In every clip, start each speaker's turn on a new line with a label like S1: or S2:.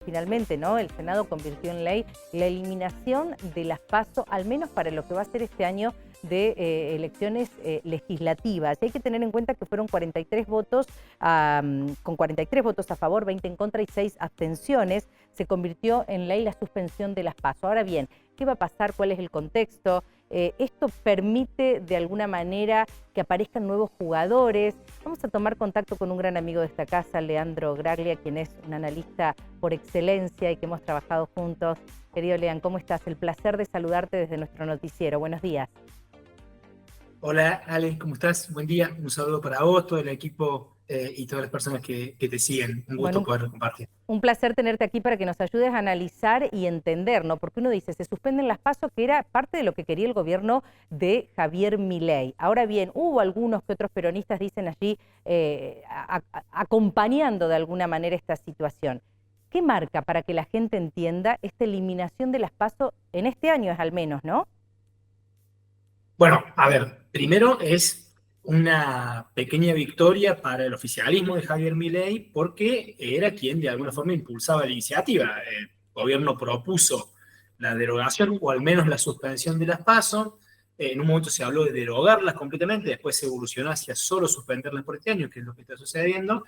S1: finalmente, ¿no? El Senado convirtió en ley la eliminación de las PASO, al menos para lo que va a ser este año de elecciones legislativas. Y hay que tener en cuenta que fueron 43 votos, con 43 votos a favor, 20 en contra y 6 abstenciones, se convirtió en ley la suspensión de las PASO. Ahora bien, ¿qué va a pasar? ¿Cuál es el contexto? ¿Esto permite de alguna manera que aparezcan nuevos jugadores? Vamos a tomar contacto con un gran amigo de esta casa, Leandro Graglia, quien es un analista por excelencia y que hemos trabajado juntos. Querido Lean, ¿cómo estás? El placer de saludarte desde nuestro noticiero. Buenos días.
S2: Hola, Ale, ¿cómo estás? Buen día. Un saludo para vos, todo el equipo y todas las personas que te siguen. Un gusto
S1: Bueno,
S2: poder compartir.
S1: un placer tenerte aquí para que nos ayudes a analizar y entender, ¿no? Porque uno dice, se suspenden las PASO, que era parte de lo que quería el gobierno de Javier Milei. Ahora bien, hubo algunos que otros peronistas dicen allí acompañando de alguna manera esta situación. ¿Qué marca para que la gente entienda esta eliminación de las PASO en este año es al menos, ¿no?
S2: Bueno, a ver, primero es una pequeña victoria para el oficialismo de Javier Milei porque era quien de alguna forma impulsaba la iniciativa. El gobierno propuso la derogación o al menos la suspensión de las PASO. En un momento se habló de derogarlas completamente, después se evolucionó hacia solo suspenderlas por este año, que es lo que está sucediendo.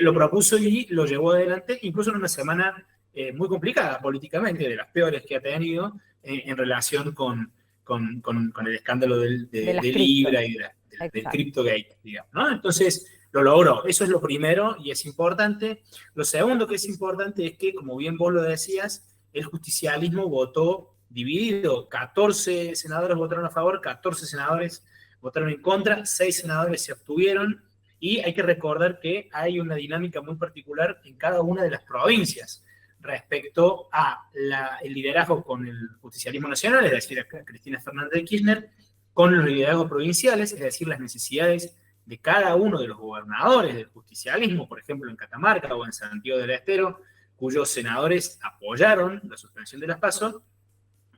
S2: Lo propuso y lo llevó adelante, incluso en una semana muy complicada políticamente, de las peores que ha tenido en relación con el escándalo
S1: De las
S2: de
S1: criptos.
S2: Libra y del
S1: Exacto.
S2: CryptoGate, digamos, ¿no? Entonces, lo logró. Eso es lo primero y es importante. Lo segundo que es importante es que, como bien vos lo decías, el justicialismo votó dividido. 14 senadores votaron a favor, 14 senadores votaron en contra, 6 senadores se abstuvieron y hay que recordar que hay una dinámica muy particular en cada una de las provincias respecto a el liderazgo con el justicialismo nacional, es decir, a Cristina Fernández de Kirchner, con los liderazgos provinciales, es decir, las necesidades de cada uno de los gobernadores del justicialismo, por ejemplo, en Catamarca o en Santiago del Estero, cuyos senadores apoyaron la suspensión de las PASO,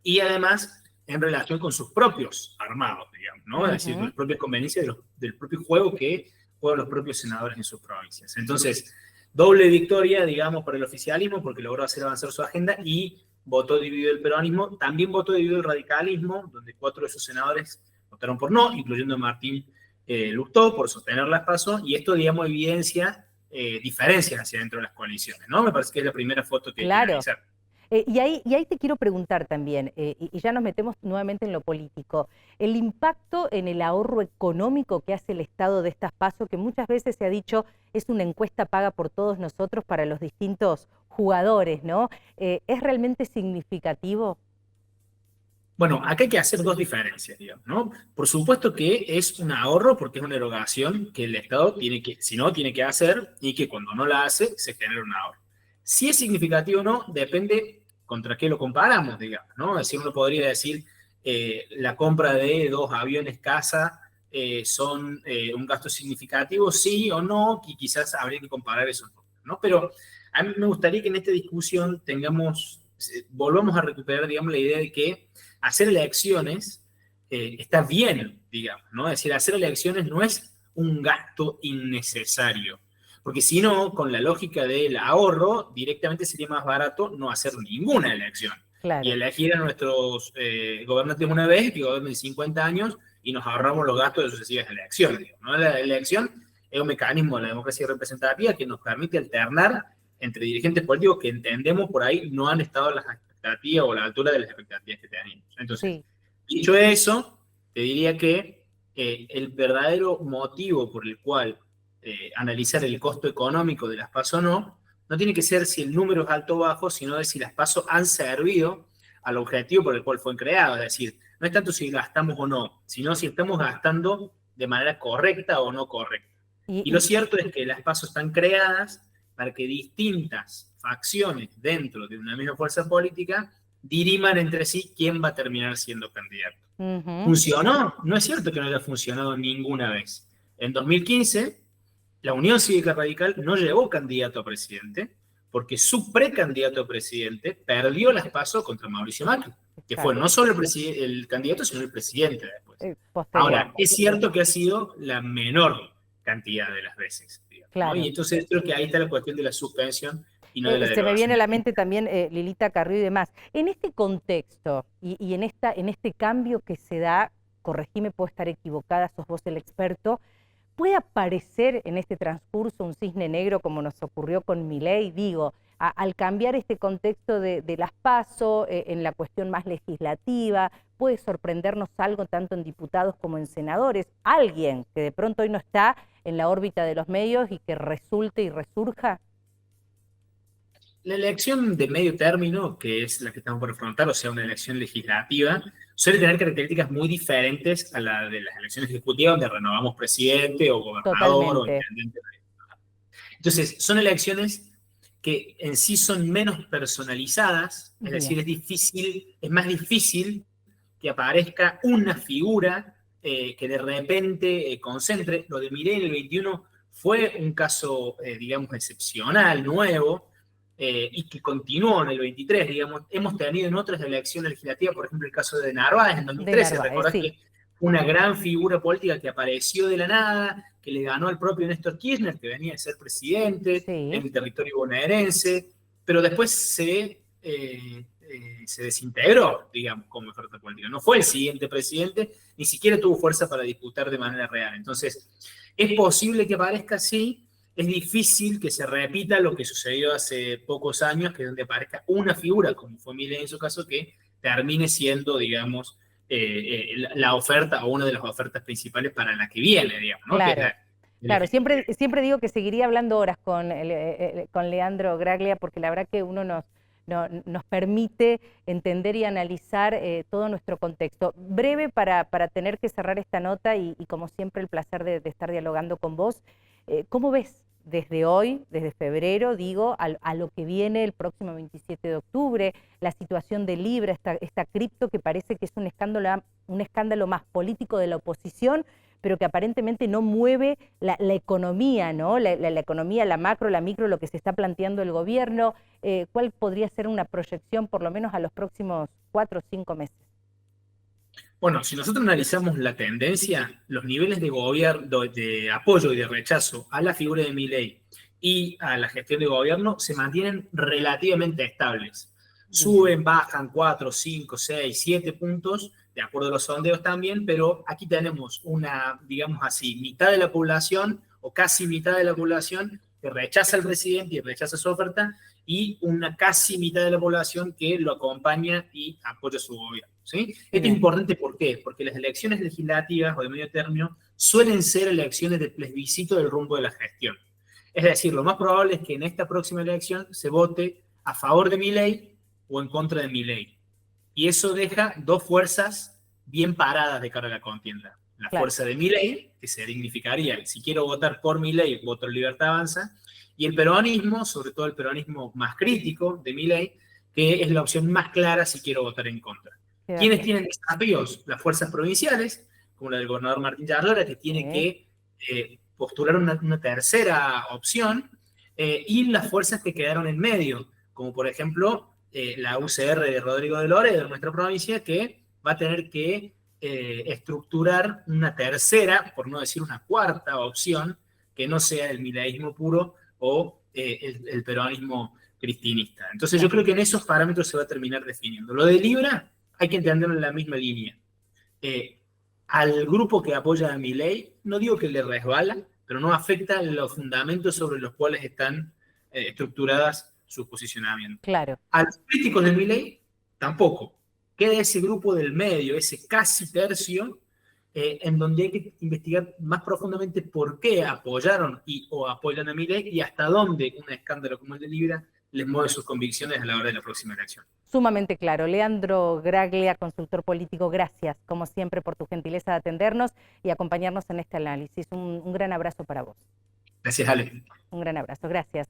S2: y además en relación con sus propios armados, digamos, ¿no? Es decir, las propias conveniencias del propio juego que juegan los propios senadores en sus provincias. Entonces, doble victoria, digamos, para el oficialismo, porque logró hacer avanzar su agenda y votó dividido el peronismo. También votó dividido el radicalismo, donde 4 de sus senadores votaron por no, incluyendo a Martín Lustó, por sostener las PASO, y esto, digamos, evidencia diferencias hacia dentro de las coaliciones, ¿no? Me parece que es la primera foto que hay que
S1: Claro.
S2: analizar.
S1: Y ahí te quiero preguntar también, y ya nos metemos nuevamente en lo político, el impacto en el ahorro económico que hace el Estado de estas PASO, que muchas veces se ha dicho es una encuesta paga por todos nosotros para los distintos jugadores, ¿no? ¿Es realmente significativo?
S2: Bueno, acá hay que hacer dos diferencias, digamos, ¿no? Por supuesto que es un ahorro porque es una erogación que el Estado tiene que, si no, tiene que hacer y que cuando no la hace se genera un ahorro. Si es significativo o no, depende contra qué lo comparamos, digamos, ¿no? Es decir, uno podría decir la compra de 2 aviones casa son un gasto significativo, sí o no, y quizás habría que comparar esos números, ¿no? Pero a mí me gustaría que en esta discusión volvamos a recuperar, digamos, la idea de que hacer elecciones está bien, digamos, ¿no? Es decir, hacer elecciones no es un gasto innecesario, porque si no, con la lógica del ahorro, directamente sería más barato no hacer ninguna elección y
S1: Claro.
S2: elegir a nuestros gobernantes una vez que gobiernen 50 años y nos ahorramos los gastos de sucesivas elecciones, digamos, ¿no? La elección es un mecanismo de la democracia representativa que nos permite alternar entre dirigentes políticos que entendemos por ahí no han estado a las expectativas o a la altura de las expectativas que teníamos. Entonces,
S1: Sí.
S2: dicho eso, te diría que el verdadero motivo por el cual analizar el costo económico de las PASO no tiene que ser si el número es alto o bajo, sino de si las PASO han servido al objetivo por el cual fue creado. Es decir, no es tanto si gastamos o no, sino si estamos gastando de manera correcta o no correcta.
S1: Y,
S2: Y lo
S1: y
S2: cierto es que las PASO están creadas para que distintas facciones dentro de una misma fuerza política diriman entre sí quién va a terminar siendo candidato.
S1: ujú.
S2: ¿Funcionó? No es cierto que no haya funcionado ninguna vez. En 2015, la Unión Cívica Radical no llevó candidato a presidente porque su precandidato a presidente perdió las PASO contra Mauricio Macri, que fue
S1: Claro.
S2: no solo el candidato, sino el presidente después.
S1: Posterior.
S2: Ahora, es cierto que ha sido la menor cantidad de las veces, digamos, ¿no? Y
S1: Claro.
S2: entonces creo que ahí está la cuestión de la suspensión y no de la
S1: Se me viene
S2: derogación.
S1: a la mente también Lilita Carrió y demás. En este contexto y en este cambio que se da, corregime, puedo estar equivocada, sos vos el experto, ¿puede aparecer en este transcurso un cisne negro como nos ocurrió con Milei? Digo, al cambiar este contexto de las PASO, en la cuestión más legislativa, ¿puede sorprendernos algo tanto en diputados como en senadores? Alguien que de pronto hoy no está en la órbita de los medios y que resulte y resurja.
S2: La elección de medio término, que es la que estamos por afrontar, o sea, una elección legislativa, suele tener características muy diferentes a la de las elecciones ejecutivas, donde renovamos presidente o gobernador o
S1: Totalmente.
S2: intendente. Entonces, son elecciones que en sí son menos personalizadas, es
S1: Bien.
S2: decir, es más difícil que aparezca una figura que de repente concentre. Lo de Milei en el 21 fue un caso, digamos, excepcional, nuevo, y que continuó en el 23, digamos. Hemos tenido en otras elecciones legislativas, por ejemplo, el caso de Narváez en
S1: De
S2: 2013,
S1: Narváez,
S2: recordás
S1: sí.
S2: que una gran figura política que apareció de la nada, que le ganó al propio Néstor Kirchner, que venía de ser presidente
S1: Sí.
S2: en el territorio bonaerense, pero después se desintegró, digamos, como oferta política. No fue el siguiente presidente, ni siquiera tuvo fuerza para disputar de manera real. Entonces, es posible que aparezca así, es difícil que se repita lo que sucedió hace pocos años, que es donde aparezca una figura, como fue Milei en su caso, que termine siendo, digamos, la oferta o una de las ofertas principales para la que viene, digamos, ¿no? Que es
S1: Claro,
S2: el
S1: claro.
S2: Ejecutivo.
S1: Siempre digo que seguiría hablando horas con Leandro Graglia, porque la verdad que uno nos permite entender y analizar todo nuestro contexto. Breve para tener que cerrar esta nota y como siempre el placer de estar dialogando con vos. ¿Cómo ves desde hoy, desde febrero, digo, a lo que viene el próximo 27 de octubre, la situación de Libra, esta cripto que parece que es un escándalo más político de la oposición, pero que aparentemente no mueve la economía, ¿no? La economía, la macro, la micro, lo que se está planteando el gobierno? ¿Cuál podría ser una proyección por lo menos a los próximos 4 o 5 meses?
S2: Bueno, si nosotros analizamos la tendencia, los niveles de gobierno, de apoyo y de rechazo a la figura de Milei y a la gestión de gobierno se mantienen relativamente estables.
S1: Bien.
S2: Suben, bajan 4, 5, 6, 7 puntos, de acuerdo a los sondeos también, pero aquí tenemos una, digamos así, mitad de la población o casi mitad de la población que rechaza al presidente y rechaza su oferta, y una casi mitad de la población que lo acompaña y apoya su gobierno. ¿Sí? Esto es
S1: Bien.
S2: importante, ¿por qué? Porque las elecciones legislativas o de medio término suelen ser elecciones de plebiscito del rumbo de la gestión. Es decir, lo más probable es que en esta próxima elección se vote a favor de Milei o en contra de Milei. Y eso deja dos fuerzas bien paradas de cara a la contienda. La
S1: Claro.
S2: fuerza de Milei, que se significaría, si quiero votar por Milei, voto en Libertad Avanza, y el peronismo, sobre todo el peronismo más crítico de Milei, que es la opción más clara si quiero votar en contra.
S1: Queda
S2: ¿Quiénes
S1: claro.
S2: tienen desafíos? Las fuerzas provinciales, como la del gobernador Martín Yarlora, que tiene
S1: Sí.
S2: que postular una tercera opción, y las fuerzas que quedaron en medio, como por ejemplo la UCR de Rodrigo de Loredo, de nuestra provincia, que va a tener que estructurar una tercera, por no decir una cuarta opción, que no sea el mileísmo puro o el peronismo cristinista. Entonces yo
S1: Claro.
S2: creo que en esos parámetros se va a terminar definiendo. Lo de Libra hay que entenderlo en la misma línea. Al grupo que apoya a Milei, no digo que le resbala, pero no afecta los fundamentos sobre los cuales están estructuradas sus posicionamientos.
S1: Claro.
S2: A los críticos de Milei, tampoco. Queda ese grupo del medio, ese casi tercio, en donde hay que investigar más profundamente por qué apoyaron o apoyan a Milei y hasta dónde un escándalo como el de Libra les mueve sus convicciones a la hora de la próxima elección.
S1: Sumamente claro. Leandro Graglia, consultor político, gracias, como siempre, por tu gentileza de atendernos y acompañarnos en este análisis. Un gran abrazo para vos.
S2: Gracias, Ale.
S1: Un gran abrazo. Gracias.